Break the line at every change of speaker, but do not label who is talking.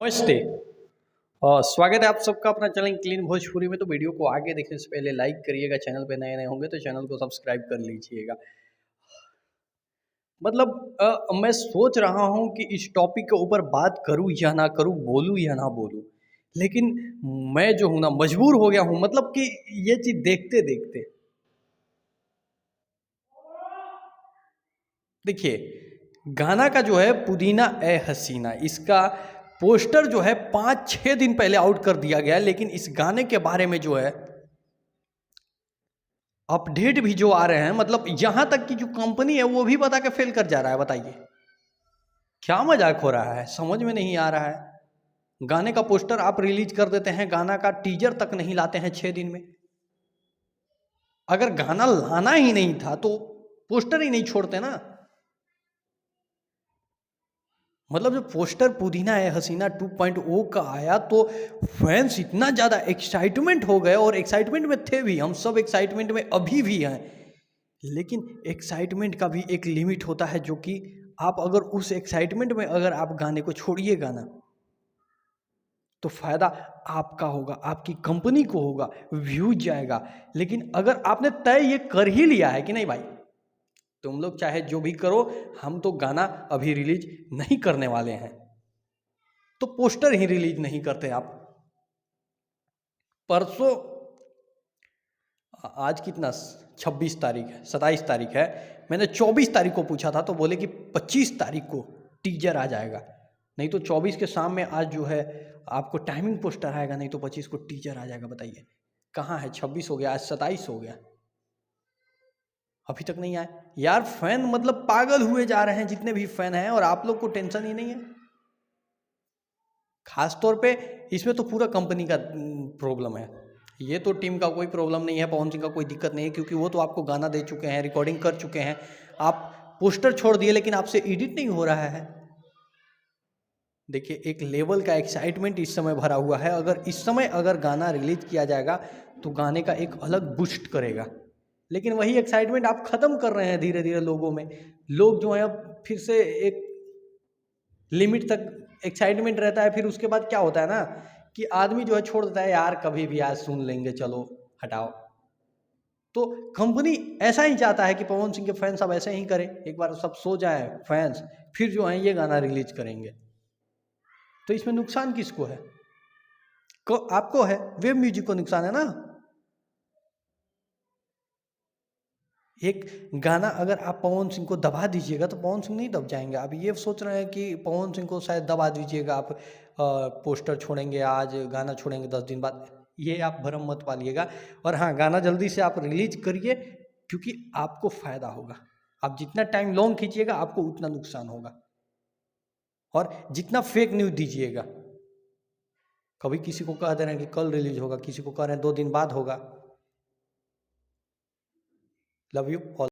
नमस्ते। स्वागत है आप सबका अपना चैनल क्लीन भोजपुरी में। तो वीडियो को आगे देखने से पहले लाइक करिएगा, चैनल पे नए नए होंगे तो चैनल को सब्सक्राइब कर लीजिएगा। मतलब मैं सोच रहा हूँ कि इस टॉपिक के ऊपर बात करूँ या ना करूँ, बोलूँ या ना बोलूँ, लेकिन मैं जो हूँ ना मजबूर हो गया हूँ। मतलब कि ये चीज़ देखते देखते देखिए, गाना का जो है पुदीना ए हसीना, इसका पोस्टर जो है 5-6 दिन पहले आउट कर दिया गया, लेकिन इस गाने के बारे में जो है अपडेट भी जो आ रहे हैं, मतलब यहां तक कि जो कंपनी है वो भी बता के फेल कर जा रहा है। बताइए क्या मजाक हो रहा है, समझ में नहीं आ रहा है। गाने का पोस्टर आप रिलीज कर देते हैं, गाना का टीजर तक नहीं लाते हैं 6 दिन में। अगर गाना लाना ही नहीं था तो पोस्टर ही नहीं छोड़ते ना। मतलब जो पोस्टर पुदीना है हसीना 2.0 का आया तो फैंस इतना ज़्यादा एक्साइटमेंट हो गए, और एक्साइटमेंट में थे भी, हम सब एक्साइटमेंट में अभी भी हैं। लेकिन एक्साइटमेंट का भी एक लिमिट होता है, जो कि आप अगर उस एक्साइटमेंट में अगर आप गाने को छोड़िएगा ना, तो फायदा आपका होगा, आपकी कंपनी को होगा, व्यूज जाएगा। लेकिन अगर आपने तय ये कर ही लिया है कि नहीं भाई, तुम लोग चाहे जो भी करो, हम तो गाना अभी रिलीज नहीं करने वाले हैं, तो पोस्टर ही रिलीज नहीं करते आप। परसों, आज कितना, 26 तारीख है, 27 तारीख है, मैंने 24 तारीख को पूछा था तो बोले कि 25 तारीख को टीजर आ जाएगा। नहीं तो 24 के शाम में आज जो है आपको टाइमिंग पोस्टर आएगा, नहीं तो 25 को टीजर आ जाएगा। बताइए कहाँ है, 26 हो गया, आज 27 हो गया, अभी तक नहीं आया यार। फैन मतलब पागल हुए जा रहे हैं जितने भी फैन हैं, और आप लोग को टेंशन ही नहीं है। खास तौर पे इसमें तो पूरा कंपनी का प्रॉब्लम है, ये तो टीम का कोई प्रॉब्लम नहीं है, पवन सिंह का कोई दिक्कत नहीं है, क्योंकि वो तो आपको गाना दे चुके हैं, रिकॉर्डिंग कर चुके हैं। आप पोस्टर छोड़ दिए, लेकिन आपसे एडिट नहीं हो रहा है। देखिए, एक लेवल का एक्साइटमेंट इस समय भरा हुआ है। अगर इस समय अगर गाना रिलीज किया जाएगा तो गाने का एक अलग बूस्ट करेगा, लेकिन वही एक्साइटमेंट आप ख़त्म कर रहे हैं धीरे धीरे लोगों में। लोग जो है अब फिर से एक लिमिट तक एक्साइटमेंट रहता है, फिर उसके बाद क्या होता है ना कि आदमी जो है छोड़ देता है, यार कभी भी आज सुन लेंगे, चलो हटाओ। तो कंपनी ऐसा ही चाहता है कि पवन सिंह के फैंस अब ऐसे ही करें, एक बार सब सो जाए फैंस, फिर जो है ये गाना रिलीज करेंगे। तो इसमें नुकसान किसको है? आपको है, वेब म्यूजिक को नुकसान है ना। एक गाना अगर आप पवन सिंह को दबा दीजिएगा तो पवन सिंह नहीं दब जाएंगे। आप ये सोच रहे हैं कि पवन सिंह को शायद दबा दीजिएगा आप, पोस्टर छोड़ेंगे आज, गाना छोड़ेंगे 10 दिन बाद, ये आप भरम मत पालिएगा। और हाँ, गाना जल्दी से आप रिलीज करिए, क्योंकि आपको फायदा होगा। आप जितना टाइम लॉन्ग खींचिएगा आपको उतना नुकसान होगा। और जितना फेक न्यूज दीजिएगा, कभी किसी को कह दे रहे हैं कि कल रिलीज होगा, किसी को कह रहे हैं 2 दिन बाद होगा। Love you all.